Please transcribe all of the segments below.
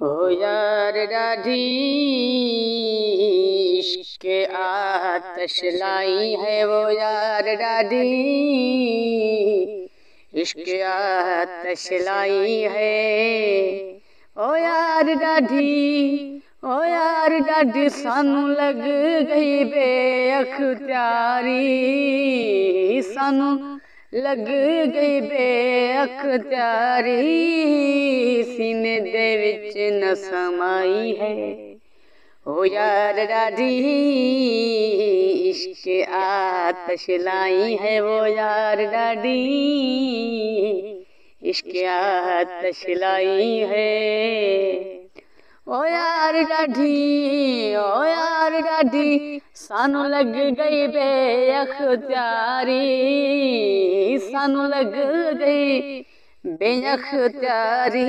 ओ यार ॾाढी इश्क़ आतश लाई है, वो यार ॾाढी इश्क़ आतश लाई है। ओ यार ॾाढी सानू लग गई बेअख्तियारी, सानू लग गई बेअख्तियारी, सीने दे विच न समाई है। ओ यार ॾाढी इश्क़ आतश लाई है, वो यार ॾाढी इश्क़ आतश लाई है। ओ यार ॾाढी सानू लग गई बेअख्तियारी, सानू लग गई बेअख्तियारी,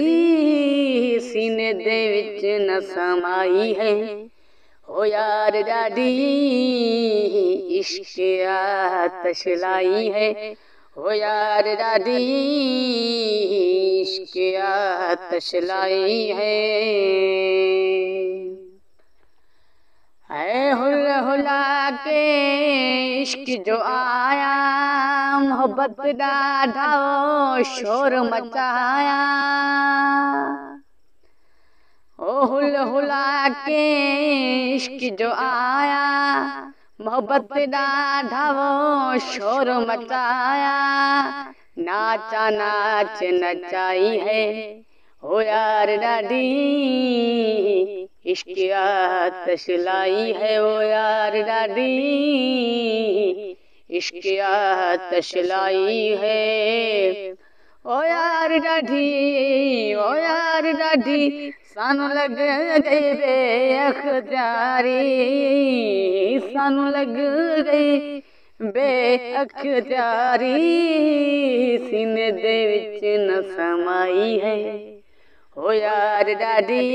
सीने दे विच न समाई है। ओ यार ॾाढी इश्क़ आतश लाई है, ओ यार ॾाढी इश्क़ आतश लाई है। ऐ हुल हुला के इश्क़ जो आया, मोहब्बत ॾाढा शोर मचाया। ओ हुल हुला के इश्क़ जो आया, मोहब्बत ॾाढा शोर मचाया। नाचा नाच नचाई है, ओ यार ॾाढी इश्क़ आतश लाई है, ओ यार ॾाढी इश्क़ आतश लाई है। ओ यार ॾाढी सानू लग गई बेअख्तियारी, सानू लग गई बेअख्तियारी, सीने दे विच न समाई है। ओ यार ॾाढी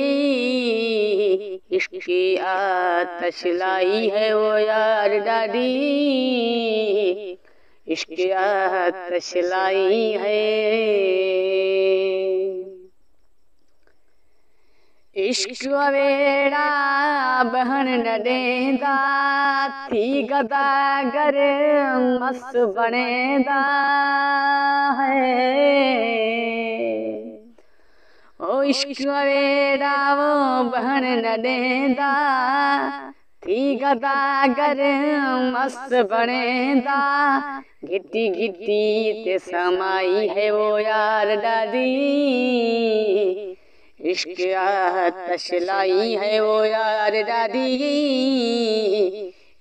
इश्क़ आतश लाई है, ओ यार ॾाढी इश्क़ आतश लाई है। इश्क़ वेड़ा बहन न ॾेंदा, थी गदागर मस्त बणेंदा है। ओ इश्क़ वेड़ा बहन न ॾेंदा, थी गदागर मस्त बणेंदा, घिटी घिटी ते समाई है, वो यार ॾाढी इश्क़ आतश लाई है, वो यार ॾाढी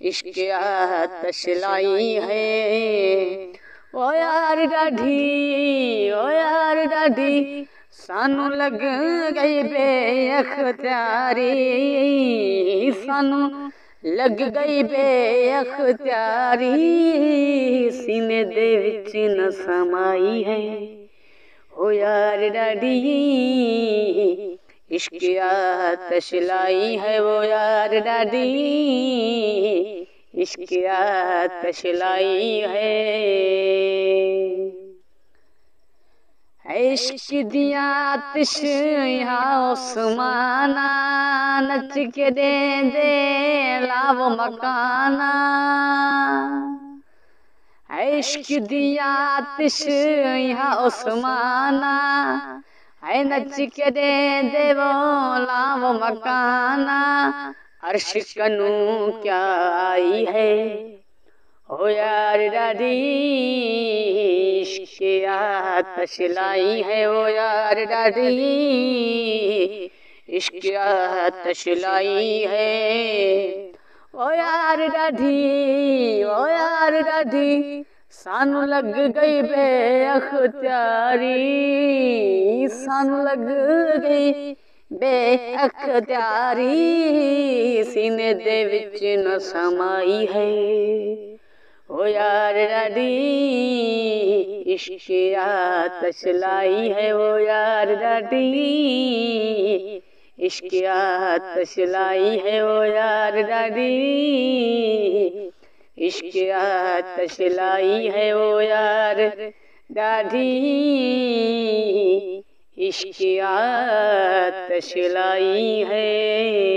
इश्क़ आतश लाई है। ओ यार ॾाढी सानू लग गई बेअख्तियारी, सानू लग गई बेअख्तियारी, सीने दे विच न समाई है। ओ यार ॾाढी इश्क़ आतश लाई है, वो यार ॾाढी इश्क़ आतश लाई है। इश्क़ दी आतिश यहाँ उस्माना, नच के दे लाव मकाना। इश्क़ दी आतिश यहाँ उस्माना, है नच के दे वो लाव मकाना। अर्श कनू क्या आई है, ओ यार ॾाढी इश्क़ आतश लाई है, ओ यार ॾाढी इश्क़ आतश लाई है। ओ यार ॾाढी सानू लग गई बेअख्तियारी, सानू लग गई बेअख्तियारी, सीने दे विच न समाई है। ओ यार ॾाढी इश्क़ आतश लाई है, वो यार ॾाढी इश्क़ आतश लाई है, वो यार ॾाढी इश्क़ आतश लाई है, वो यार ॾाढी इश्क आतश लाई है।